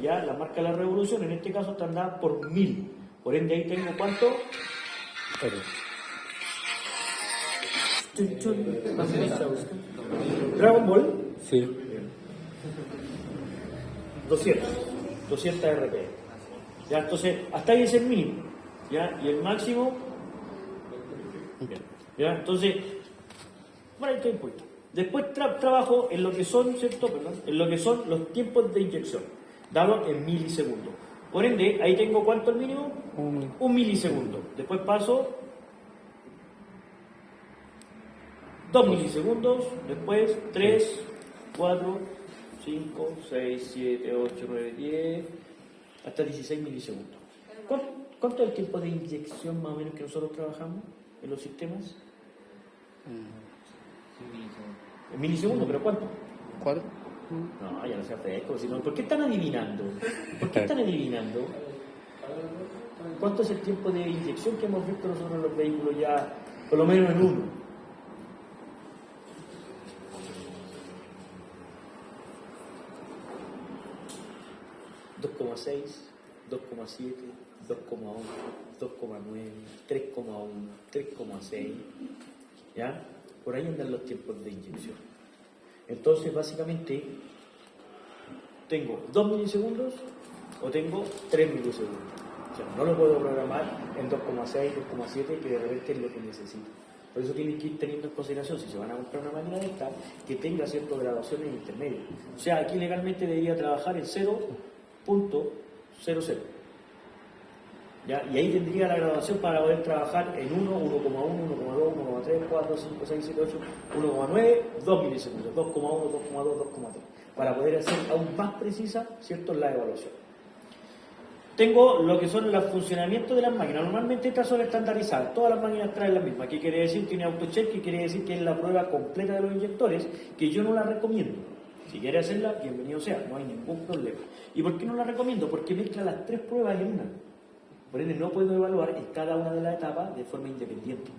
ya la marca de la revolución en este caso está andada por 1000. Por ende ahí tengo ¿cuánto? Dragon Ball. Sí. 200 RPM. Ya, entonces, hasta ahí es el mínimo. ¿Ya? Y el máximo. Bien. ¿Ya? Entonces, bueno, ahí estoy puesto. Después trabajo en lo que son, ¿cierto? Perdón, en lo que son los tiempos de inyección, dado en milisegundos. Por ende, ahí tengo ¿cuánto el mínimo? 1 milisegundo. Después paso 2 milisegundos, después 3, 4, 5, 6, 7, 8, 9, 10, hasta 16 milisegundos. ¿Cuánto es el tiempo de inyección más o menos que nosotros trabajamos en los sistemas? En milisegundos, ¿pero cuánto? 4. No, ya no sea fresco, sino, ¿por qué están adivinando? ¿Por qué están adivinando? ¿Cuánto es el tiempo de inyección que hemos visto nosotros en los vehículos ya, por lo menos en uno? ¿2,6, 2,7, 2,8, 2,9, 3,1, 3,6? ¿Ya? Por ahí andan los tiempos de inyección. Entonces, básicamente, tengo 2 milisegundos o tengo 3 milisegundos. O sea, no lo puedo programar en 2,6, 2,7, que de repente es lo que necesito. Por eso tienen que ir teniendo en consideración, si se van a comprar una máquina de esta, que tenga ciertas graduaciones intermedias. O sea, aquí legalmente debería trabajar en 0.00. ¿Ya? Y ahí tendría la graduación para poder trabajar en 1, 1,1, 1,2, 1,3, 4, 5, 6, 7, 8, 1,9, 2 milisegundos, 2,1, 2,2, 2,3, para poder hacer aún más precisa, ¿cierto?, la evaluación. Tengo lo que son los funcionamientos de las máquinas. Normalmente estas son estandarizadas, todas las máquinas traen las mismas. ¿Qué quiere decir? Tiene autocheck, que quiere decir que es la prueba completa de los inyectores, que yo no la recomiendo. Si quiere hacerla, bienvenido sea, no hay ningún problema. ¿Y por qué no la recomiendo? Porque mezcla las 3 pruebas en una. Por ende, no puedo evaluar en cada una de las etapas de forma independiente,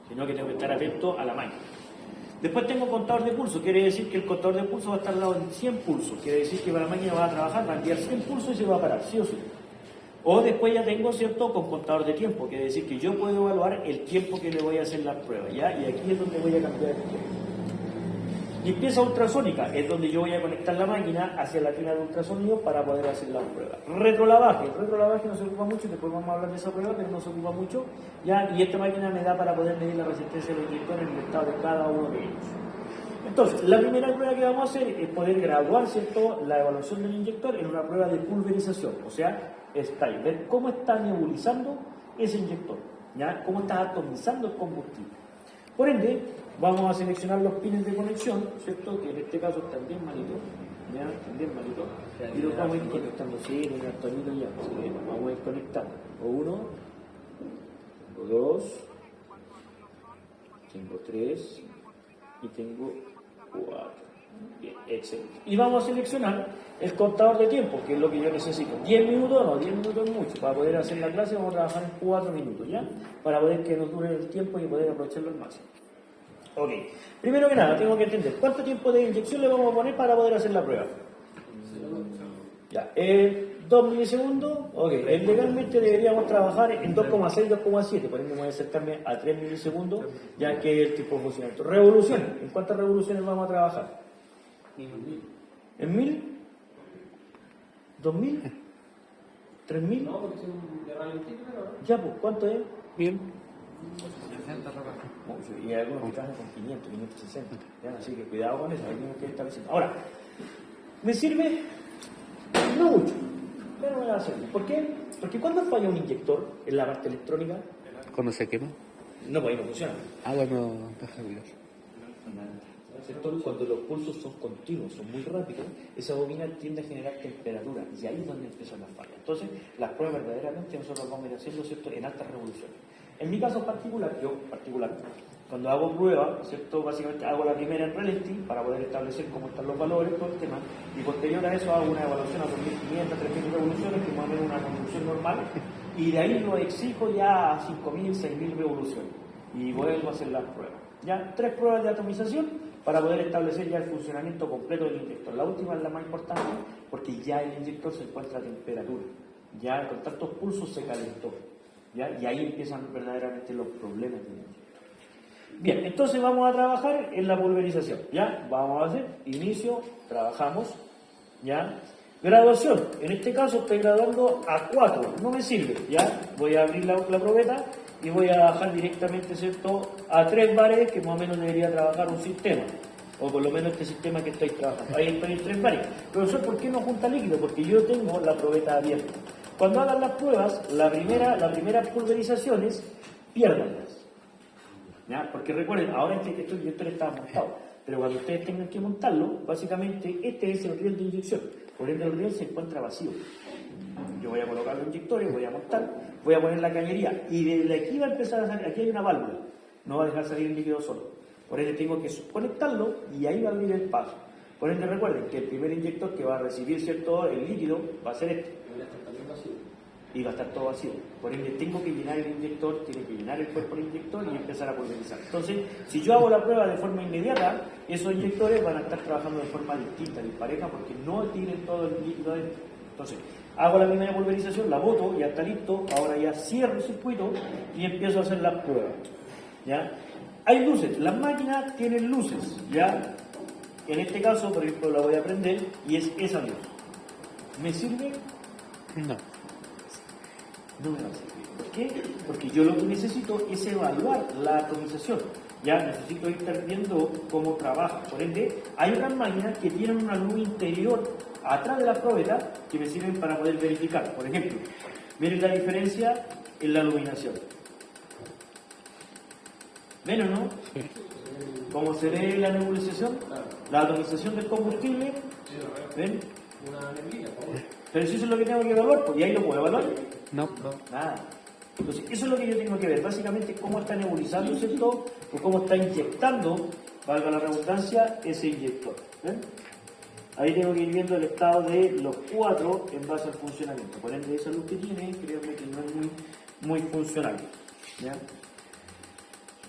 sino que tengo que estar atento a la máquina. Después tengo contador de pulso, quiere decir que el contador de pulso va a estar dado en 100 pulsos, quiere decir que la máquina va a trabajar, va a enviar 100 pulsos y se va a parar, sí o sí. O después ya tengo, ¿cierto?, con contador de tiempo, quiere decir que yo puedo evaluar el tiempo que le voy a hacer las pruebas, ¿ya? Y aquí es donde voy a cambiar el tiempo. Limpieza ultrasónica es donde yo voy a conectar la máquina hacia la tina de ultrasonido para poder hacer la prueba. Retrolavaje, el retrolavaje no se ocupa mucho, después vamos a hablar de esa prueba, pero no se ocupa mucho, ¿ya? Y esta máquina me da para poder medir la resistencia de los inyectores en el estado de cada uno de ellos. Entonces, la primera prueba que vamos a hacer es poder graduar, ¿cierto?, la evaluación del inyector en una prueba de pulverización, o sea, ver cómo está nebulizando ese inyector, ¿ya? Cómo está atomizando el combustible. Por ende, vamos a seleccionar los pines de conexión, ¿cierto?, que en este caso están bien malitos, ¿ya? Están bien malitos, y los vamos a ir conectando, sí, en el tonito ya, así que nos vamos a ir conectando. O 1, o 2, tengo 3, y tengo 4. Bien, excelente. Y vamos a seleccionar el contador de tiempo, que es lo que yo necesito. 10 minutos, no, 10 minutos es mucho. Para poder hacer la clase vamos a trabajar en 4 minutos, ¿ya? Para poder que nos dure el tiempo y poder aprovecharlo al máximo. Ok. Primero que nada, tengo que entender cuánto tiempo de inyección le vamos a poner para poder hacer la prueba. Ya, 2 milisegundos. Ok. Legalmente deberíamos trabajar en 2,6, 2,7. Por ende voy a acercarme a 3 milisegundos, ya que es el tipo de funcionamiento. Revoluciones. ¿En cuántas revoluciones vamos a trabajar? ¿En 1000? ¿2000? ¿3000? No, porque son de ralentí, pero... Ya, pues, ¿cuánto es? 1000. 60 rapas. Y hay algunos que trabajan con 500, 560. ¿Ya? Así que cuidado con eso, ahí tenemos que establecer. Ahora, ¿me sirve? No mucho, pero me va a servir. ¿Por qué? Porque cuando falla un inyector en la parte electrónica, Cuando se quema. no, pues ahí no funciona. Agua no deja regular. ¿Cierto? Cuando los pulsos son continuos, son muy rápidos, esa bobina tiende a generar temperatura y ahí es donde empiezan las fallas. Entonces, las pruebas verdaderamente nosotros vamos a ir haciendo, ¿cierto?, en altas revoluciones. En mi caso particular, cuando hago prueba, ¿cierto?, básicamente hago la primera en ralentí para poder establecer cómo están los valores, todo el tema, y posterior a eso hago una evaluación a 2.500, 3.000 revoluciones, que más o menos una conducción normal, y de ahí lo exijo ya a 5.000, 6.000 revoluciones, y vuelvo a hacer las pruebas. ¿Ya? 3 pruebas de atomización para poder establecer ya el funcionamiento completo del inyector. La última es la más importante porque ya el inyector se encuentra a temperatura, ya con tantos pulsos se calentó, ¿ya? Y ahí empiezan verdaderamente los problemas del inyector. Bien, entonces vamos a trabajar en la pulverización, ¿ya? Vamos a hacer inicio, trabajamos, ¿ya? Graduación, en este caso estoy graduando a 4, no me sirve, ¿ya? Voy a abrir la probeta y voy a bajar directamente, ¿cierto?, a 3 bares, que más o menos debería trabajar un sistema, o por lo menos este sistema que estoy trabajando. Ahí estoy en 3 bares. Profesor, ¿por qué no junta líquido? Porque yo tengo la probeta abierta. Cuando hagan las pruebas, la primera pulverizaciones, piérdanlas. ¿Ya? Porque recuerden, ahora este inyector está montado, pero cuando ustedes tengan que montarlo, básicamente este es el riel de inyección, por ende el riel se encuentra vacío. Yo voy a colocar los inyectores, voy a montar, voy a poner la cañería y desde aquí va a empezar a salir, aquí hay una válvula, no va a dejar salir el líquido solo, por ende tengo que conectarlo y ahí va a abrir el paso. Por ende recuerden que el primer inyector que va a recibir, ¿cierto?, el líquido va a ser este. Y va a estar todo vacío. Por ende, tengo que llenar el inyector, tiene que llenar el cuerpo del inyector y empezar a pulverizar. Entonces, si yo hago la prueba de forma inmediata, esos inyectores van a estar trabajando de forma distinta, dispareja, porque no tienen todo el líquido dentro. Entonces, hago la primera pulverización, la boto, ya está listo, ahora ya cierro el circuito y empiezo a hacer las pruebas. ¿Ya? Hay luces, las máquinas tienen luces, ¿ya? En este caso, por ejemplo, la voy a prender y es esa luz. ¿Me sirve? No. No me va a servir. ¿Por qué? Porque yo lo que necesito es evaluar la atomización. Ya necesito estar viendo cómo trabaja. Por ende, hay otras máquinas que tienen una luz interior atrás de la probeta que me sirven para poder verificar. Por ejemplo, miren la diferencia en la iluminación. ¿Ven o no? Sí. ¿Cómo se ve la nebulización? La atomización del combustible. ¿Ven? Una neblina, por favor. Pero si eso es lo que tengo que evaluar, pues ya ahí lo puedo evaluar. No. Nada. Entonces, eso es lo que yo tengo que ver. Básicamente, cómo está nebulizando, ¿cierto? O cómo está inyectando, valga la redundancia, ese inyector. ¿Ven? Ahí tengo que ir viendo el estado de los 4 en base al funcionamiento. Por ende, esa luz que tiene, créanme que no es muy funcional. ¿Ya?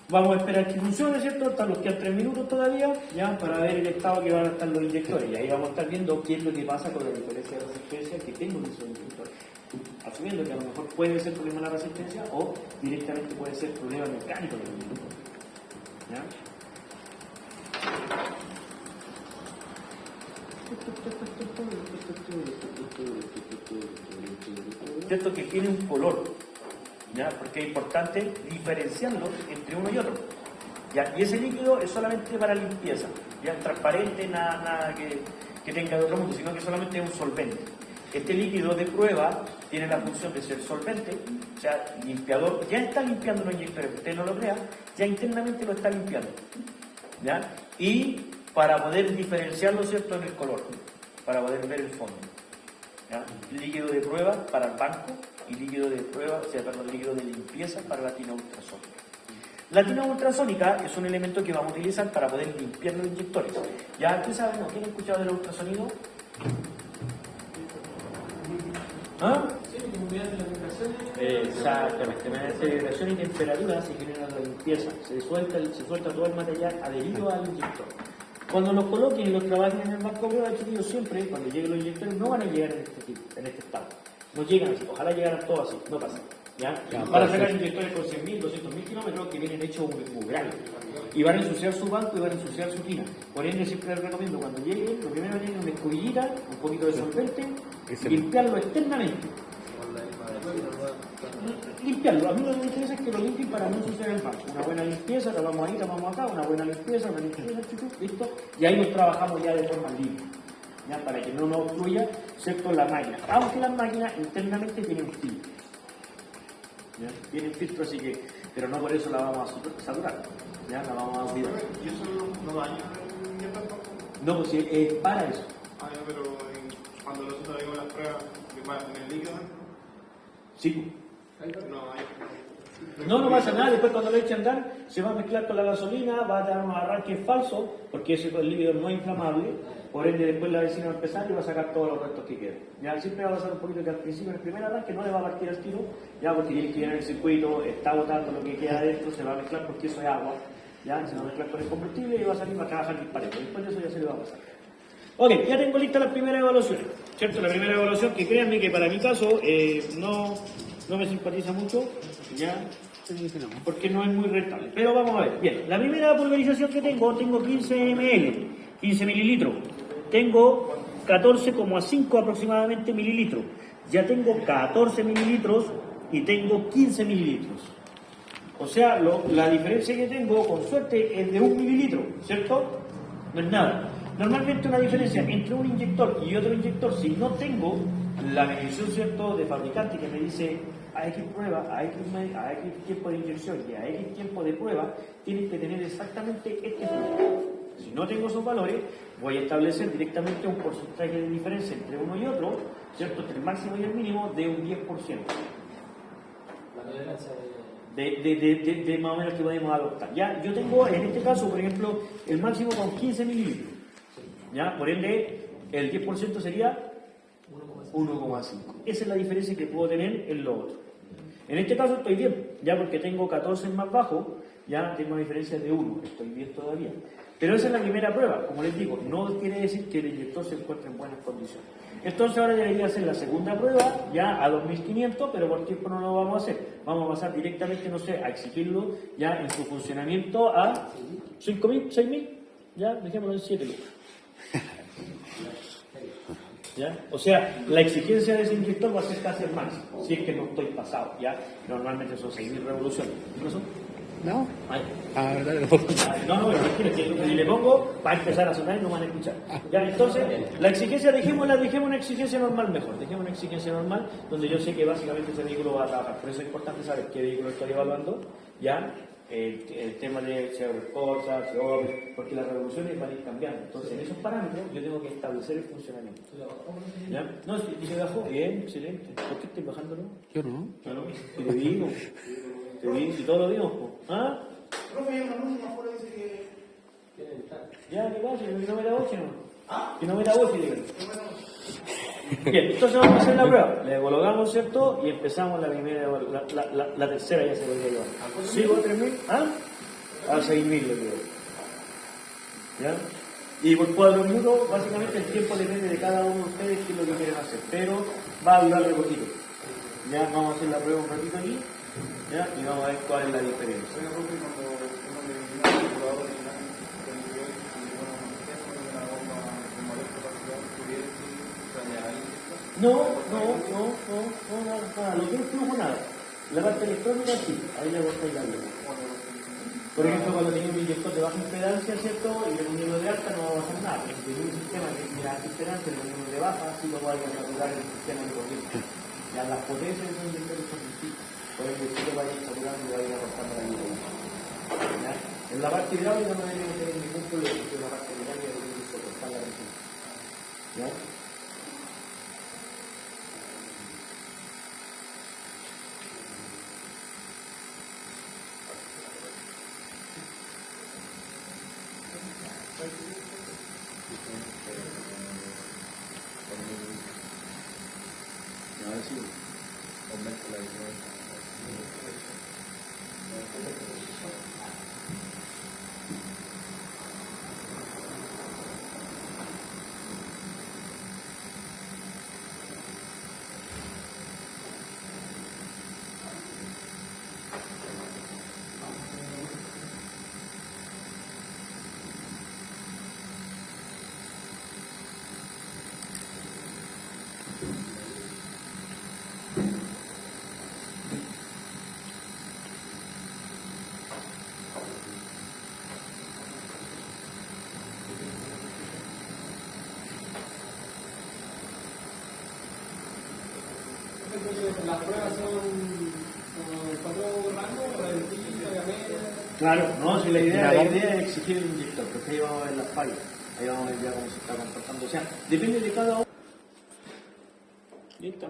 Vamos a esperar que funcione, ¿cierto? Hasta los quedan 3 minutos todavía, ya, para ver el estado que van a estar los inyectores. Y ahí vamos a estar viendo qué es lo que pasa con la diferencia de resistencia que tengo en esos inyectores. Asumiendo que a lo mejor puede ser problema de la resistencia o directamente puede ser problema mecánico del inyector. ¿Ya? Cierto que tiene un color, ¿ya? Porque es importante diferenciarlos entre uno y otro, ¿ya? Y ese líquido es solamente para limpieza, ya transparente, nada que tenga de otro mundo, sino que solamente es un solvente. Este líquido de prueba tiene la función de ser solvente, o sea, limpiador, ya está limpiando los inyectores, usted no lo crea, ya internamente lo está limpiando, ¿ya? Y para poder diferenciarlo, ¿cierto?, en el color, para poder ver el fondo, ¿ya? Líquido de prueba para el banco y líquido de prueba, o sea, perdón, líquido de limpieza para la tina ultrasónica. La tina ultrasónica es un elemento que vamos a utilizar para poder limpiar los inyectores. ¿Ya ustedes saben, no? ¿Quién ha escuchado del ultrasonido? ¿Ah? Sí, mediante las vibraciones. Exactamente, mediante vibración y temperatura se genera la limpieza, se suelta todo el material adherido al inyector. Cuando los coloquen y los trabajen en el banco de prueba, chiquillos, siempre, cuando lleguen los inyectores, no van a llegar en este estado. No llegan así, ojalá llegaran todos así, no pasa. ¿Ya? Van a sacar inyectores con 100.000, 200.000 kilómetros que vienen hechos muy grandes. Y van a ensuciar su banco y van a ensuciar su tina. Por ende, siempre les recomiendo cuando lleguen, lo primero que tienen una escobillita, un poquito de solvente, limpiarlo externamente. Limpiarlo, a mí lo que me interesa es que lo limpien para no ensuciar el banco. Una buena limpieza, la vamos ahí, la vamos acá, una buena limpieza, listo, y ahí nos trabajamos ya de forma libre, ya, para que no nos obstruya, ¿cierto?, la máquina. Aunque las máquinas internamente tienen filtro, ¿ya? Tienen filtro, así que, pero no por eso la vamos a saturar, ya, la vamos a olvidar. ¿Y eso no daña el inyector? No, pues es para eso. Ah, ya, pero cuando nosotros hagamos las pruebas, ¿va a tener líquido dentro? Sí. No, hay. No pasa nada, después cuando lo eche a andar se va a mezclar con la gasolina, va a dar unos arranques falsos, porque ese líquido no es inflamable, por ende después la vecina va a empezar y va a sacar todos los restos que quedan. Ya siempre va a pasar un poquito que al principio, en el primer arranque no le va a partir al tiro, ya porque tiene que llenar el circuito, está botando lo que queda adentro, se va a mezclar porque eso es agua, ya se va a mezclar con el combustible y va a salir para trabajar disparejo. Después de eso ya se le va a pasar. Ok, ya tengo lista la primera evaluación, ¿cierto? La primera evaluación que créanme que para mi caso no me simpatiza mucho, ya, porque no es muy rentable. Pero vamos a ver, bien, la primera pulverización que tengo 15 ml, 15 mililitros. Tengo 14,5 aproximadamente mililitros. Ya tengo 14 mililitros y tengo 15 mililitros. O sea, la diferencia que tengo, con suerte, es de 1 mililitro, ¿cierto? No es nada. Normalmente una diferencia entre un inyector y otro inyector, si no tengo la medición, ¿cierto?, de fabricante que me dice a X prueba, a X tiempo de inyección y a X tiempo de prueba, tienes que tener exactamente este flujo. Si no tengo esos valores, voy a establecer directamente un porcentaje de diferencia entre uno y otro, ¿cierto?, entre el máximo y el mínimo de un 10%. La tolerancia De más o menos que podemos adoptar. ¿Ya? Yo tengo en este caso, por ejemplo, el máximo con 15 mililitros. ¿Ya? Por ende, el 10% sería 1,5. Esa es la diferencia que puedo tener en lo otro. En este caso estoy bien, ya porque tengo 14 más bajo, ya tengo una diferencia de 1, estoy bien todavía. Pero esa es la primera prueba, como les digo, no quiere decir que el inyector se encuentre en buenas condiciones. Entonces ahora debería hacer la segunda prueba, ya a 2500, pero por tiempo no lo vamos a hacer. Vamos a pasar directamente, no sé, a exigirlo ya en su funcionamiento a 5000, 6000, ya, dejémoslo en 7 lucas. ¿Ya? O sea, la exigencia de ese inyector va a ser casi el máximo, si es que no estoy pasado, ¿ya? Normalmente son 6000 revoluciones. ¿No son? No. Ay. Ah, verdad. No, imagínate que si le pongo, va a empezar a sonar y no van a escuchar. Ya, entonces, la exigencia, dejemos una exigencia normal mejor, dejemos una exigencia normal, donde yo sé que básicamente ese vehículo va a trabajar. Por eso es importante saber qué vehículo estoy evaluando, ya, el tema de si hago cosas, porque las revoluciones van a ir cambiando. Entonces, en esos parámetros yo tengo que establecer el funcionamiento. ¿Ya? No, si se bajó, bien, excelente. ¿Por qué estoy bajándolo? Yo no. Claro, si lo vimos. Si todos lo vimos, po. ¿Ah? Profe, hay una música afuera dice que. Ya, ¿qué pasa? Que no me da voz, ¿no? Que no me da voz, digo. Bien, entonces vamos a hacer la prueba. Le colocamos, ¿cierto? Y empezamos la primera, la tercera ya se lo voy a llevar. ¿Sigo a 3000? ¿Ah? A 6000 lo llevo. ¿Ya? Y por 4 minutos, básicamente el tiempo depende de cada uno de ustedes qué es lo que quieren hacer. Pero va a durar un poquito. Ya vamos a hacer la prueba un ratito aquí. ¿Ya? Y vamos a ver cuál es la diferencia. Oiga, profe, cuando uno le viene al calculador original, que le dio y bueno, una bomba con mayor capacidad, pudiera decir, planear el No, nada. Lo que es flujo, nada. La parte electrónica sí, ahí le gusta ir a la. Por ejemplo, cuando tenía un inyector de baja impedancia, ¿cierto? Y le ponía uno de alta, no va a pasar nada. Si tenía un sistema que es de alta impedancia, le ponía uno de baja, así lo va a saturar el sistema de corriente. Ya las potencias de esos inyectores son distintas. Por ejemplo, si lo va a ir saturando y va a ir aportando la línea. En la parte hidráulica no debería tener ningún problema, porque la parte mecánica tiene que soportar la presión. ¿Ya? Las pruebas son 4 rangos, ralentilla, media. Claro, no, si la idea es exigir el inyector, porque ahí vamos a ver las fallas, ahí vamos a ver ya cómo se está comportando. O sea, depende de cada uno. Ahí está.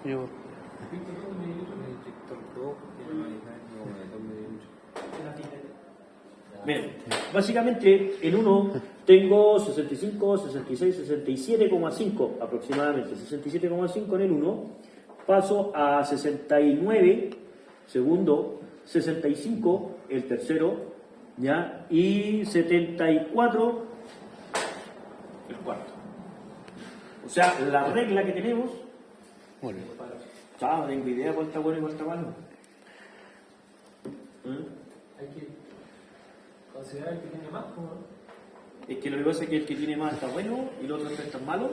Yo. Bien, básicamente en uno tengo 65, 66, 67,5 aproximadamente, 67,5 en el 1, paso a 69, segundo, 65, el tercero, ¿ya? Y 74, el cuarto. O sea, la regla que tenemos, Muy bien. chao, no tengo idea cuál está bueno y cuál está malo. Hay que considerar el que tiene más, ¿no? Es que lo que pasa es que el que tiene más está bueno y los otros están malos.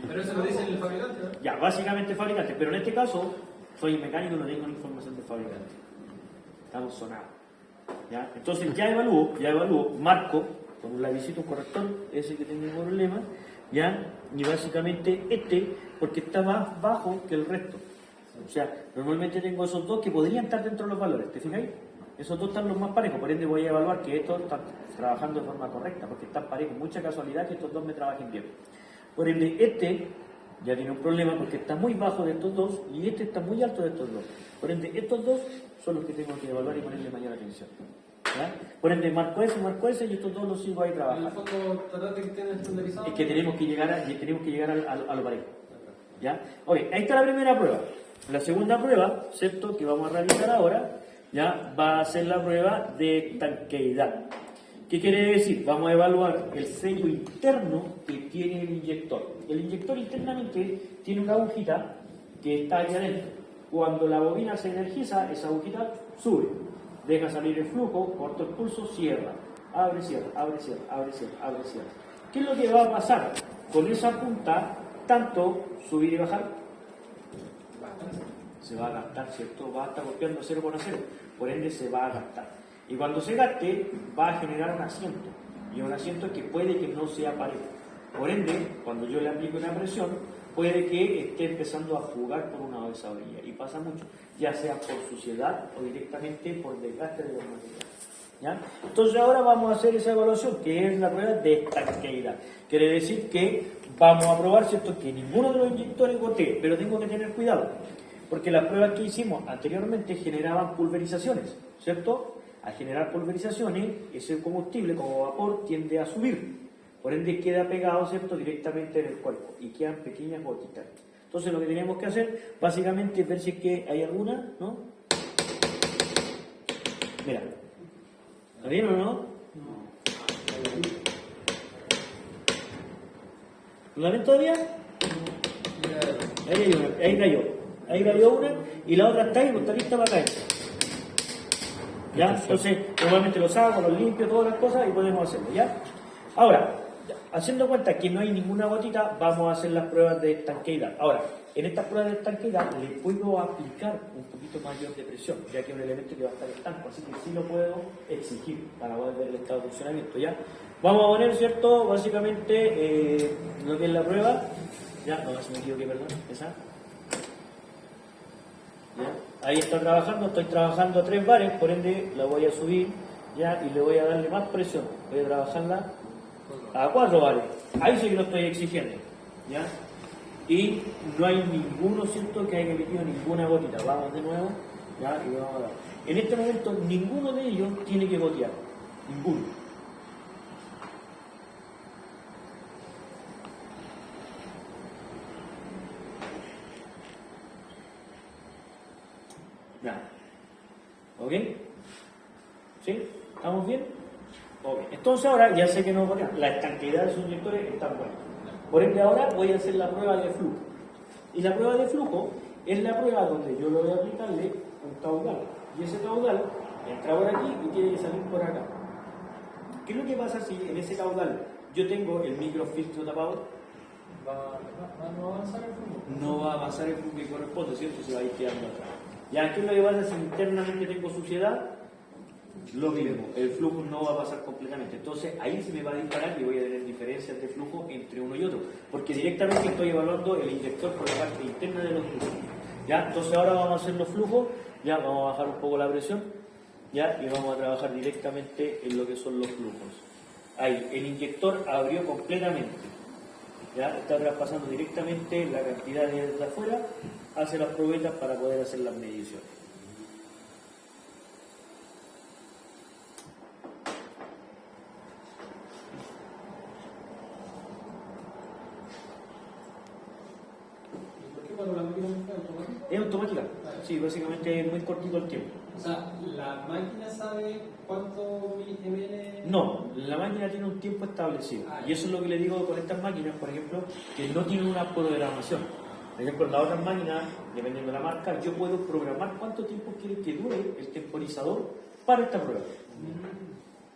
Pero eso lo dice el fabricante, ¿no? Ya, básicamente fabricante, pero en este caso soy mecánico y no tengo la información del fabricante. Estamos sonados. ¿Ya? Entonces ya evalúo, marco con un lapicito, un corrector, ese que tengo problema, ¿ya? Y básicamente porque está más bajo que el resto. O sea, normalmente tengo esos dos que podrían estar dentro de los valores, ¿te fijáis? Esos dos están los más parejos, por ende voy a evaluar que estos están trabajando de forma correcta, porque están parejos, mucha casualidad que estos dos me trabajen bien. Por ende, ya tiene un problema porque está muy bajo de estos dos y está muy alto de estos dos. Por ende, estos dos son los que tengo que evaluar y ponerle mayor atención. ¿Ya? Por ende, marco ese y estos dos los sigo ahí En el trabajando. fondo, tratar de que estén estandarizados. Es que tenemos que llegar a lo parejo. ¿Ya? Ok, ahí está la primera prueba. La segunda prueba, ¿cierto?, que vamos a realizar ahora, ya va a ser la prueba de estanqueidad. ¿Qué quiere decir? Vamos a evaluar el sello interno que tiene el inyector. El inyector internamente tiene una agujita que está aquí adentro. Cuando la bobina se energiza, esa agujita sube, deja salir el flujo, corta el pulso, cierra, abre, cierra, abre, cierra, abre, cierra, abre, cierra. ¿Qué es lo que va a pasar con esa punta? Tanto subir y bajar, se va a gastar, ¿cierto? Va a estar golpeando 0 con 0, por ende se va a gastar. Y cuando se gaste, va a generar un asiento, y un asiento que puede que no sea parejo. Por ende, cuando yo le aplico una presión, puede que esté empezando a fugar por una de esa orilla, y pasa mucho, ya sea por suciedad o directamente por desgaste de los materiales. ¿Ya? Entonces ahora vamos a hacer esa evaluación, que es la prueba de estanqueidad. Quiere decir que vamos a probar, ¿cierto?, que ninguno de los inyectores gotee, pero tengo que tener cuidado, porque las pruebas que hicimos anteriormente generaban pulverizaciones, ¿cierto? Al generar pulverizaciones, ese combustible como vapor tiende a subir, por ende queda pegado, ¿cierto?, directamente en el cuerpo y quedan pequeñas gotitas. Entonces lo que tenemos que hacer básicamente es ver si es que hay alguna, ¿no? Mira, ¿está bien o no? ¿La ven todavía? Ahí cayó una y la otra está ahí, pues está lista para caer. ¿Ya? Entonces, normalmente los hago, los limpio, todas las cosas y podemos hacerlo, ¿ya? Ahora, haciendo cuenta que no hay ninguna gotita, vamos a hacer las pruebas de estanqueidad. Ahora, en estas pruebas de estanqueidad le puedo aplicar un poquito mayor de presión, ya que es un elemento que va a estar estanco, así que sí lo puedo exigir para poder ver el estado de funcionamiento, ¿ya? Vamos a poner, ¿cierto?, básicamente lo que es la prueba. Ya, no, se me equivoqué, perdón, esa. ¿Ya? Ahí está trabajando, estoy trabajando a 3 bares, por ende la voy a subir, ¿ya? Y le voy a darle más presión, voy a trabajarla a 4 bares, ahí sí que lo estoy exigiendo, ¿ya? Y no hay ninguno, ¿cierto?, que haya emitido ninguna gotita. Vamos de nuevo, ¿ya? Y vamos a dar. En este momento ninguno de ellos tiene que gotear, ninguno. Nada. ¿Ok? ¿Sí? ¿Estamos bien? Ok. Entonces ahora ya sé que no gotean. La estanqueidad de sus inyectores está buena. Por ende ahora voy a hacer la prueba de flujo. Y la prueba de flujo es la prueba donde yo le voy a aplicarle un caudal. Y ese caudal entra por aquí y tiene que salir por acá. ¿Qué es lo que pasa si en ese caudal yo tengo el microfiltro tapado? No va a avanzar el flujo. No va a avanzar el flujo que corresponde, ¿cierto? Se va a ir quedando atrás. Ya, ¿qué es lo que pasa si internamente tengo suciedad? Lo mismo, el flujo no va a pasar completamente. Entonces ahí se me va a disparar y voy a tener diferencias de flujo entre uno y otro, porque directamente estoy evaluando el inyector por la parte interna de los flujos. ¿Ya? Entonces ahora vamos a hacer los flujos, ya vamos a bajar un poco la presión, ya, y vamos a trabajar directamente en lo que son los flujos. Ahí, el inyector abrió completamente, ya, está traspasando directamente la cantidad de afuera hacia las probetas para poder hacer las mediciones. ¿Y por qué cuando la máquina no está automática? Es automática. Sí, básicamente es muy cortito el tiempo. O sea, ¿la máquina sabe cuánto ml? No, la máquina tiene un tiempo establecido. Ah, Y eso es lo que le digo con estas máquinas, por ejemplo, que no tienen una programación. Por ejemplo, en las otras máquinas, dependiendo de la marca, yo puedo programar cuánto tiempo quiere que dure el temporizador para esta prueba.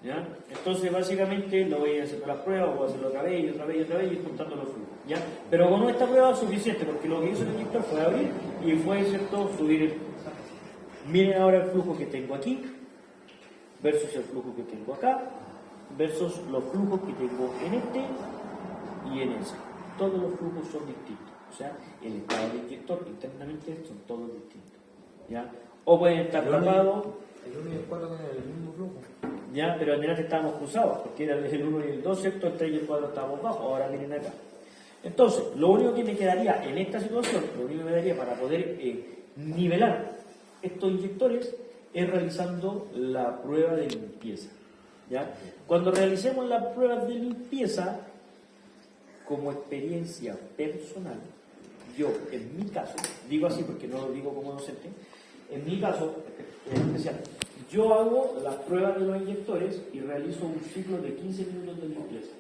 ¿Ya? Entonces, básicamente, lo voy haciendo las pruebas, voy a hacerlo otra vez y otra vez y otra vez y contando los flujos. ¿Ya? Pero con esta prueba es suficiente, porque lo que hizo el inyector fue abrir y fue, ¿cierto?, subir el flujo. Miren ahora el flujo que tengo aquí, versus el flujo que tengo acá, versus los flujos que tengo en este y en ese. Todos los flujos son distintos. O sea, el estado del inyector internamente son todos distintos. ¿Ya? O pueden estar tapados. El 1 y el 4 tienen el mismo flujo. Ya, pero antes estábamos cruzados, porque era el 1 y el 2, ¿cierto? El 3 y el 4 estábamos bajos, ahora vienen acá. Entonces, lo único que me quedaría en esta situación, lo único que me daría para poder nivelar estos inyectores es realizando la prueba de limpieza. ¿Ya? Cuando realicemos las pruebas de limpieza, como experiencia personal, yo, en mi caso, digo así porque no lo digo como docente, en mi caso especial, yo hago las pruebas de los inyectores y realizo un ciclo de 15 minutos de limpieza.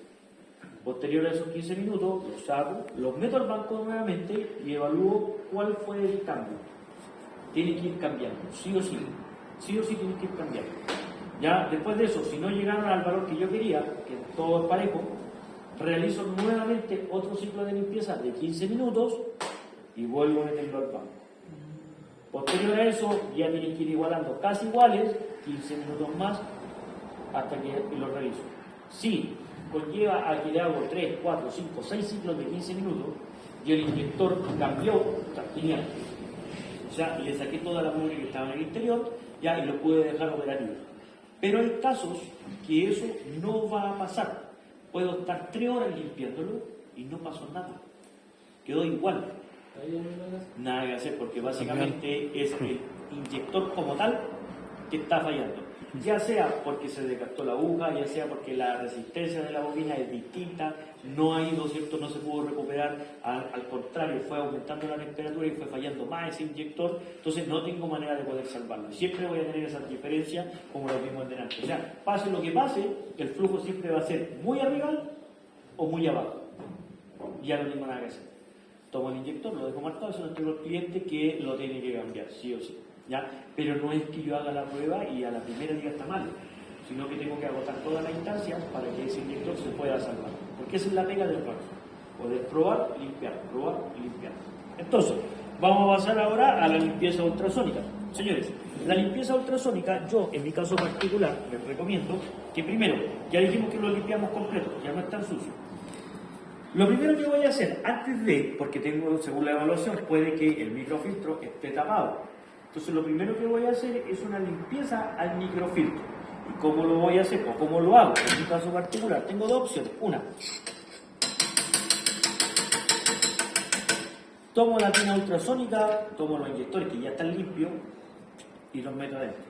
Posterior a esos 15 minutos, los saco, los meto al banco nuevamente y evalúo cuál fue el cambio. Tiene que ir cambiando, sí o sí. Sí o sí tiene que ir cambiando. Ya después de eso, si no llegaron al valor que yo quería, que todo es parejo, realizo nuevamente otro ciclo de limpieza de 15 minutos y vuelvo a meterlo al banco. Posterior a eso, ya tienen que ir igualando casi iguales, 15 minutos más, hasta que lo realizo. Si conlleva a que le hago 3, 4, 5, 6 ciclos de 15 minutos y el inyector cambió, está genial. O sea, le saqué toda la mugre que estaba en el interior ya y lo pude dejar operativo. Pero hay casos que eso no va a pasar. Puedo estar 3 horas limpiándolo y no pasó nada. Quedó igual. Nada que hacer porque básicamente es el inyector como tal que está fallando. Ya sea porque se desgastó la aguja, ya sea porque la resistencia de la bobina es distinta, no ha ido, ¿cierto? No se pudo recuperar, al contrario, fue aumentando la temperatura y fue fallando más ese inyector, entonces no tengo manera de poder salvarlo. Siempre voy a tener esa diferencia como lo vimos delante. O sea, pase lo que pase, el flujo siempre va a ser muy arriba o muy abajo. Ya no tengo nada que hacer. Tomo el inyector, lo dejo marcado, se lo entrego al cliente que lo tiene que cambiar, sí o sí. ¿Ya? Pero no es que yo haga la prueba y a la primera diga está mal, sino que tengo que agotar todas las instancias para que ese inyector se pueda salvar. Porque esa es la pega del banco. Poder probar y limpiar, probar y limpiar. Entonces, vamos a pasar ahora a la limpieza ultrasónica. Señores, la limpieza ultrasónica, yo en mi caso particular les recomiendo que primero, ya dijimos que lo limpiamos completo, ya no es tan sucio. Lo primero que voy a hacer antes de, porque tengo, según la evaluación, puede que el microfiltro esté tapado. Entonces lo primero que voy a hacer es una limpieza al microfiltro. ¿Y cómo lo voy a hacer? ¿O cómo lo hago? En mi caso particular, tengo dos opciones. Una, tomo la tina ultrasónica, tomo los inyectores que ya están limpios y los meto adentro.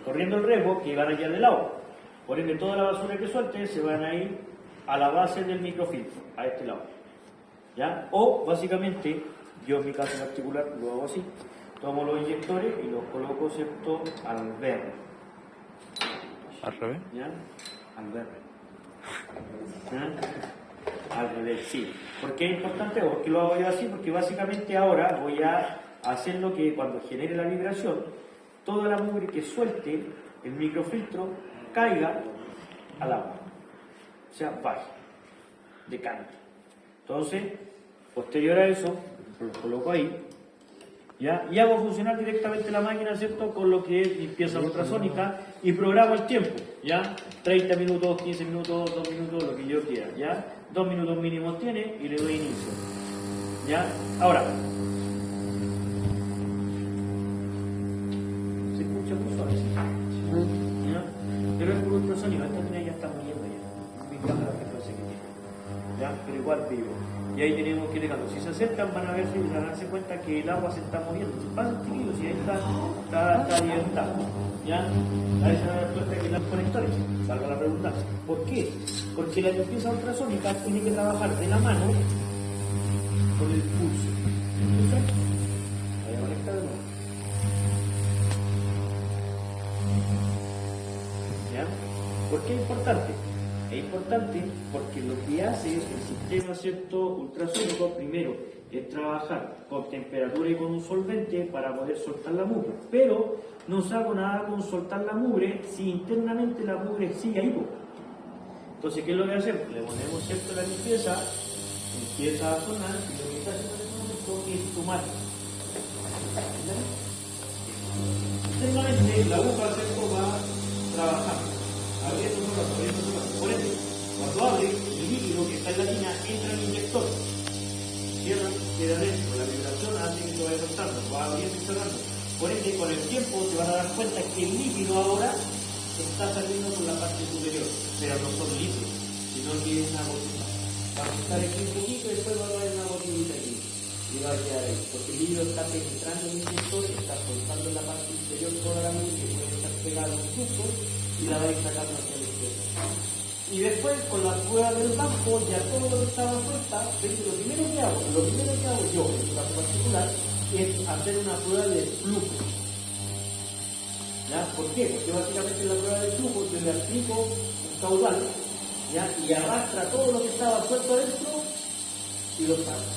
Corriendo el riesgo que van a quedar del agua. Por ende, toda la basura que suelte se van a ir a la base del microfiltro, a este lado. ¿Ya? O básicamente, yo en mi caso particular lo hago así. Tomo los inyectores y los coloco, ¿cierto?, al verde. ¿Al revés? ¿Ya? Al verde. ¿Ya? Al revés, sí. ¿Por qué es importante? Porque lo hago yo así, porque básicamente ahora voy a hacer lo que cuando genere la vibración, toda la mugre que suelte el microfiltro caiga al agua. O sea, baje, decante. Entonces, posterior a eso, lo coloco ahí. ¿Ya? Y hago funcionar directamente la máquina, ¿cierto?, con lo que es limpieza ultrasónica y programo el tiempo, ¿ya? 30 minutos, 15 minutos, 2 minutos, lo que yo quiera, ¿ya? 2 minutos mínimos tiene y le doy inicio, ¿ya? Ahora, se escucha muy suave, ¿ya? Pero es por ultrasónico, esta tiene ya está muriendo ya, mi cámara que parece que tiene, ¿ya? Pero igual vivo. Y ahí tenemos que dejarlo. Si se acercan van a ver si van a darse cuenta que el agua se está moviendo. Si pasan chiquitos, si ahí está abierta. ¿Ya? Ahí se van a dar cuenta que los conectores, salga la pregunta. ¿Por qué? Porque la limpieza ultrasónica tiene que trabajar de la mano con el pulso. Entonces, conecta de nuevo. ¿Ya? ¿Por qué es importante? Es importante porque lo que hace es el sistema, ¿cierto?, ultrasónico, primero, es trabajar con temperatura y con un solvente para poder soltar la mugre. Pero no hago nada con soltar la mugre si internamente la mugre sigue ahí. Entonces, ¿qué es lo que hacemos? Le ponemos, ¿cierto?, la limpieza, empieza a sonar y lo que está haciendo en este momento es sumar. Internamente la aguja, ¿cierto?, va trabajando, abriendo, cerrando. Por ende, cuando abre, el líquido que está en la línea entra en el inyector. Cierra, queda dentro, la vibración hace que se vaya soltando, va abriendo y cerrando. Por ende, con el tiempo se van a dar cuenta que el líquido ahora está saliendo por la parte superior, pero no son líquidos, sino que es una gotita. Va a estar aquí un poquito y después va a haber una gotita aquí. Y va a quedar ahí, porque el líquido está penetrando en el inyector, está soltando en la parte inferior toda la luz que puede estar pegada a un tubo y la va a ir sacando hacia la izquierda. Y después, con la prueba del banco, ya todo lo que estaba suelta, lo primero que hago yo, en este caso particular, es hacer una prueba de flujo. ¿Ya? ¿Por qué? Porque básicamente en la prueba de flujo yo le aplico un caudal, ¿ya?, y arrastra todo lo que estaba suelto adentro y lo saca.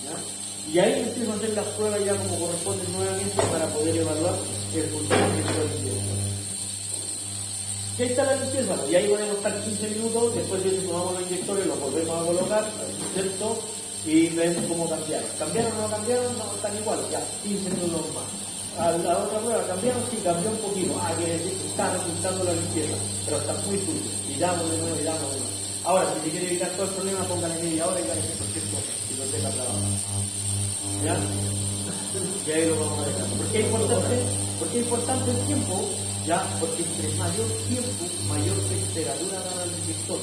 ¿Ya? Y ahí empiezo a hacer las pruebas ya como corresponde nuevamente para poder evaluar el funcionamiento del inyector. Y ahí está la limpieza, y ahí podemos estar 15 minutos, después de que tomamos los inyectores, los volvemos a colocar, ¿cierto? Y vemos cómo cambiaron. ¿Cambiaron o no cambiaron? No, están iguales, ya, 15 minutos más. A la otra prueba, ¿cambiaron? Sí, cambió un poquito. Quiere decir que está resultando la limpieza, pero está muy sucio. Y damos de nuevo, y damos de nuevo. Ahora, si te quiere evitar todo el problema, póngale media hora y gane 100% y lo deja trabajar. ¿Ya? Y ahí lo vamos a dejar. ¿Por qué es importante? Porque es importante el tiempo, ¿ya? Porque entre mayor tiempo, mayor temperatura da al inyector.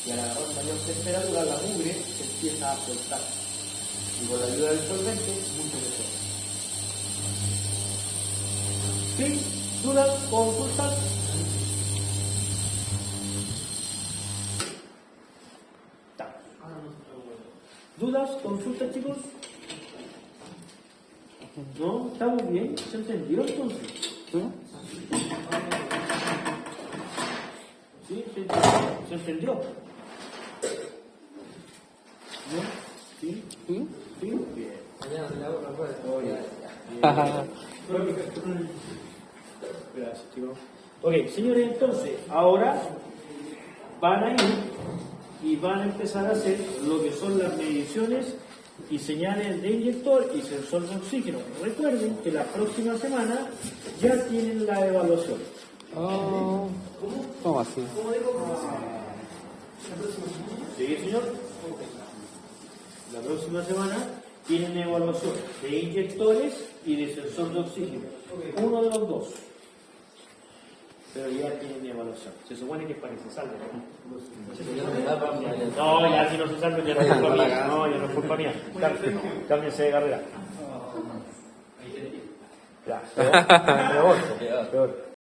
Y al agarrar mayor temperatura, la mugre se empieza a soltar. Y con la ayuda del solvente, mucho mejor. ¿Sí? ¿Dudas? ¿Consultas? ¿Dudas? ¿Consultas, chicos? ¿No? ¿Estamos bien? ¿Se entendió entonces? ¿Sí? ¿Se entendió? ¿No? ¿Sí? ¿Sí? ¿Sí? Bien. Mañana se le hago la prueba. Gracias, chicos. Ok, señores, entonces, ahora van a ir y van a empezar a hacer lo que son las mediciones y señales de inyector y sensor de oxígeno. Recuerden que la próxima semana ya tienen la evaluación. ¿Cómo así? ¿Sí, señor? La próxima semana tienen evaluación de inyectores y de sensor de oxígeno. Uno de los dos. Pero ya tienen evaluación. Se supone que es para que se salven. No, ya si no se salven ya no es culpa mía. No, ya no es culpa mía. Cámbiense de carrera. Ya, peor. Peor.